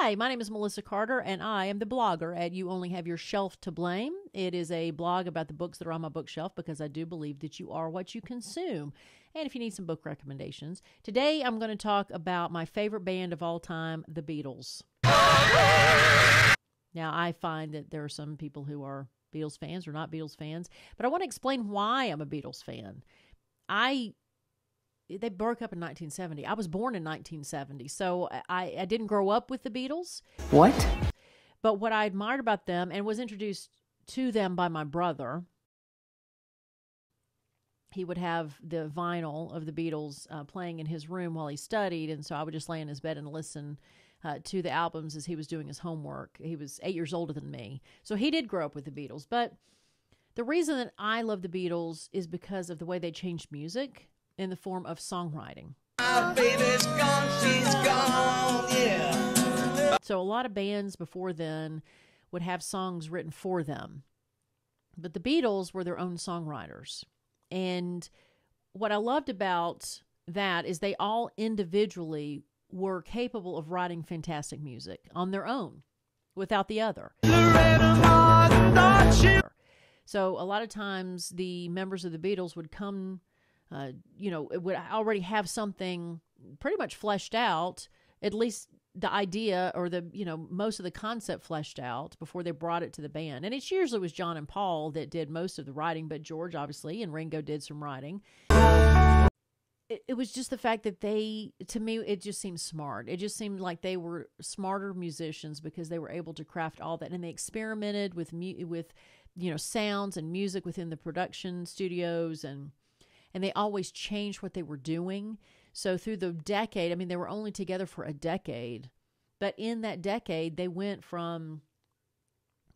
Hi, my name is Melissa Carter, and I am the blogger at You Only Have Your Shelf to Blame. It is a blog about the books that are on my bookshelf because I do believe that you are what you consume. And if you need some book recommendations, today I'm going to talk about my favorite band of all time, the Beatles. Now, I find that there are some people who are Beatles fans or not Beatles fans, but I want to explain why I'm a Beatles fan. They broke up in 1970. I was born in 1970, so I didn't grow up with the Beatles. What? But what I admired about them and was introduced to them by my brother, he would have the vinyl of the Beatles playing in his room while he studied, and so I would just lay in his bed and listen to the albums as he was doing his homework. He was 8 years older than me, so he did grow up with the Beatles. But the reason that I love the Beatles is because of the way they changed music in the form of songwriting. My baby's gone, she's gone, yeah. So a lot of bands before then would have songs written for them, but the Beatles were their own songwriters. And what I loved about that is they all individually were capable of writing fantastic music on their own without the other. So a lot of times the members of the Beatles would come, it would already have something pretty much fleshed out, at least the idea or most of the concept fleshed out before they brought it to the band. And it usually was John and Paul that did most of the writing, but George obviously and Ringo did some writing. It was just the fact that to me, it just seemed smart. It just seemed like they were smarter musicians because they were able to craft all that. And they experimented with sounds and music within the production studios, and they always changed what they were doing. So through the decade, they were only together for a decade, but in that decade, they went from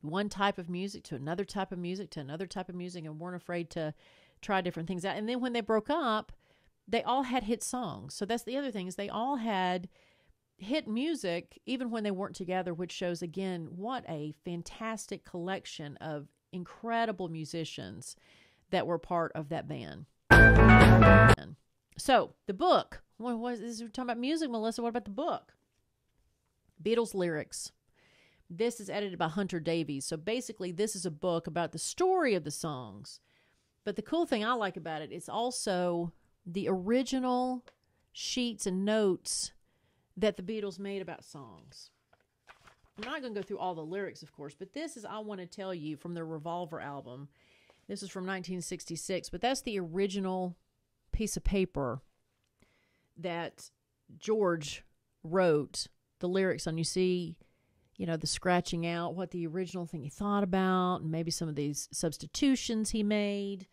one type of music to another type of music to another type of music and weren't afraid to try different things out. And then when they broke up, they all had hit songs. So that's the other thing, is they all had hit music even when they weren't together, which shows, again, what a fantastic collection of incredible musicians that were part of that band. So the book, we're talking about music, Melissa. What about the book? Beatles lyrics. This is edited by Hunter Davies. So basically this is a book about the story of the songs. But the cool thing I like about it is also the original sheets and notes that the Beatles made about songs. I'm not going to go through all the lyrics, of course, but this is, I want to tell you, from their Revolver album. This is from 1966, but that's the original piece of paper that George wrote the lyrics on. You see, the scratching out, what the original thing he thought about, and maybe some of these substitutions he made.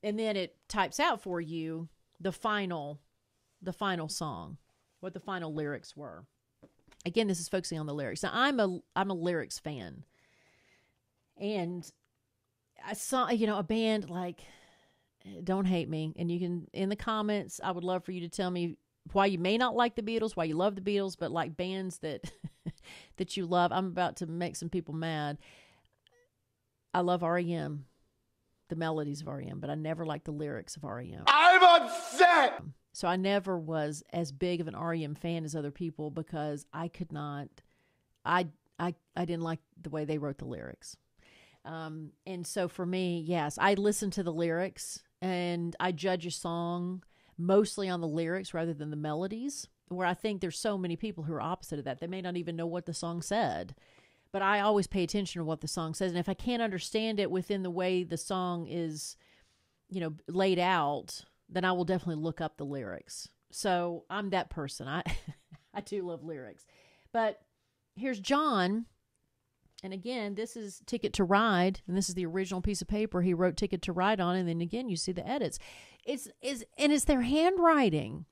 And then it types out for you the final song, what the final lyrics were. Again, this is focusing on the lyrics. Now, I'm a lyrics fan. And I saw, a band like, don't hate me, and you can, in the comments, I would love for you to tell me why you may not like the Beatles, why you love the Beatles, but like bands that that you love. I'm about to make some people mad. I love R.E.M., the melodies of R.E.M., but I never liked the lyrics of R.E.M. I'm upset! So I never was as big of an R.E.M. fan as other people because I could not, I didn't like the way they wrote the lyrics. And so for me, yes, I listen to the lyrics and I judge a song mostly on the lyrics rather than the melodies, where I think there's so many people who are opposite of that. They may not even know what the song said, but I always pay attention to what the song says. And if I can't understand it within the way the song is, laid out, then I will definitely look up the lyrics. So I'm that person. I do love lyrics. But here's John. And again, this is Ticket to Ride, and this is the original piece of paper he wrote Ticket to Ride on, and then again you see the edits. It's their handwriting.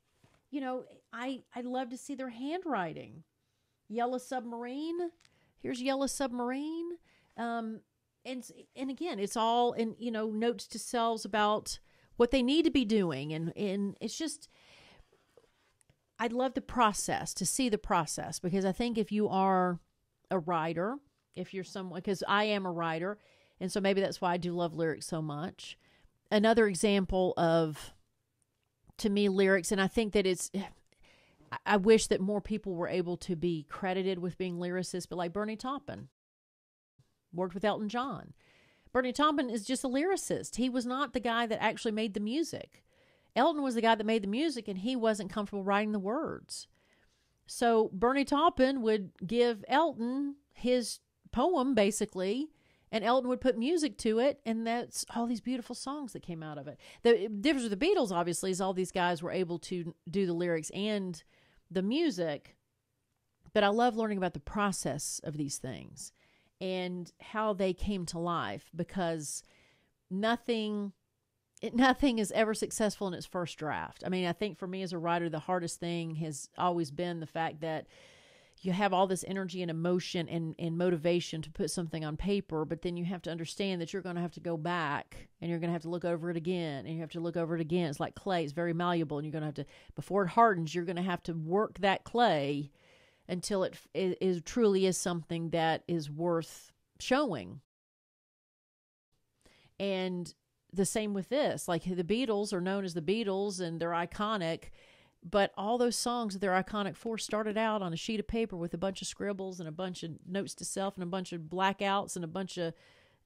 I love to see their handwriting. Yellow Submarine. Here's Yellow Submarine. And again, it's all in notes to selves about what they need to be doing, and it's just, I'd love the process, to see the process, because I think if you are a writer, if you're someone, because I am a writer, and so maybe that's why I do love lyrics so much. Another example of, to me, lyrics, and I think that I wish that more people were able to be credited with being lyricists, but like Bernie Taupin worked with Elton John. Bernie Taupin is just a lyricist. He was not the guy that actually made the music. Elton was the guy that made the music, and he wasn't comfortable writing the words. So Bernie Taupin would give Elton his poem, basically, and Elton would put music to it, and that's all these beautiful songs that came out of it. The difference with the Beatles, obviously, is all these guys were able to do the lyrics and the music, but I love learning about the process of these things and how they came to life, because nothing is ever successful in its first draft. I mean, I think for me as a writer, the hardest thing has always been the fact that you have all this energy and emotion and motivation to put something on paper, but then you have to understand that you're going to have to go back and you're going to have to look over it again, and you have to look over it again. It's like clay. It's very malleable, and you're going to have to, before it hardens, you're going to have to work that clay until it truly is something that is worth showing. And the same with this. Like, the Beatles are known as the Beatles, and they're iconic, but all those songs that they're iconic for started out on a sheet of paper with a bunch of scribbles and a bunch of notes to self and a bunch of blackouts and a bunch of,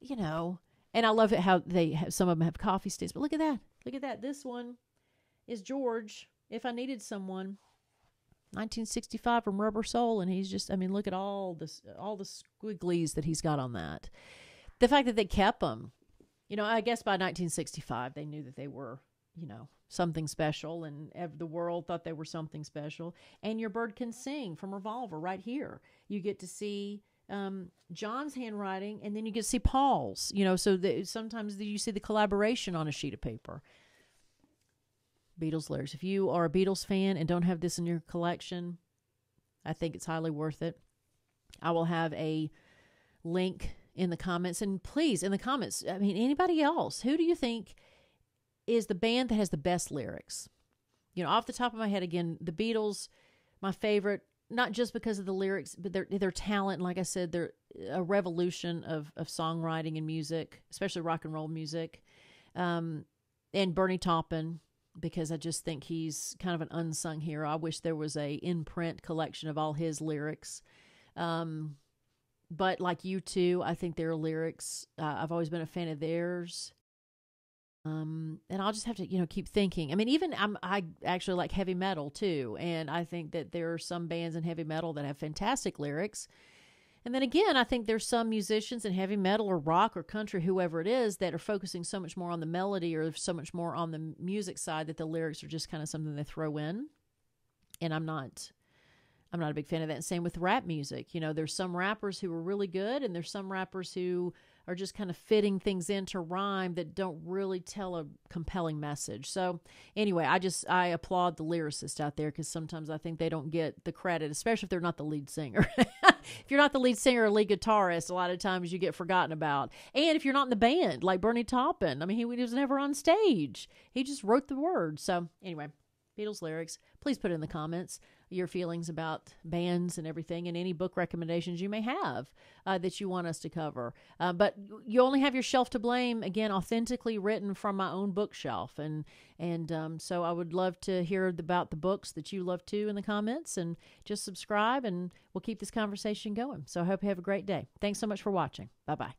and I love it how some of them have coffee sticks. But look at that. Look at that. This one is George, If I Needed Someone, 1965 from Rubber Soul. And he's just, look at all the squigglies that he's got on that. The fact that they kept them, I guess by 1965, they knew that they were, something special, and the world thought they were something special. And Your Bird Can Sing from Revolver right here. You get to see John's handwriting, and then you get to see Paul's, so sometimes you see the collaboration on a sheet of paper. Beatles lyrics. If you are a Beatles fan and don't have this in your collection, I think it's highly worth it. I will have a link in the comments, and please, in the comments, anybody else, who do you think is the band that has the best lyrics? Off the top of my head, again, the Beatles, my favorite, not just because of the lyrics, but their talent. And like I said, they're a revolution of songwriting and music, especially rock and roll music. And Bernie Taupin, because I just think he's kind of an unsung hero. I wish there was a in-print collection of all his lyrics. But like U2, I think their lyrics, I've always been a fan of theirs. And I'll just have to, keep thinking. Even I actually like heavy metal too. And I think that there are some bands in heavy metal that have fantastic lyrics. And then again, I think there's some musicians in heavy metal or rock or country, whoever it is, that are focusing so much more on the melody or so much more on the music side that the lyrics are just kind of something they throw in. And I'm not a big fan of that. And same with rap music. There's some rappers who are really good, and there's some rappers who are just kind of fitting things into rhyme that don't really tell a compelling message. So anyway, I applaud the lyricists out there, because sometimes I think they don't get the credit, especially if they're not the lead singer. If you're not the lead singer or lead guitarist, a lot of times you get forgotten about. And if you're not in the band, like Bernie Taupin, he was never on stage. He just wrote the words. So anyway, Beatles lyrics, please put in the comments your feelings about bands and everything, and any book recommendations you may have that you want us to cover. But you only have your shelf to blame, again, authentically written from my own bookshelf. And so I would love to hear about the books that you love too in the comments, and just subscribe, and we'll keep this conversation going. So I hope you have a great day. Thanks so much for watching. Bye-bye.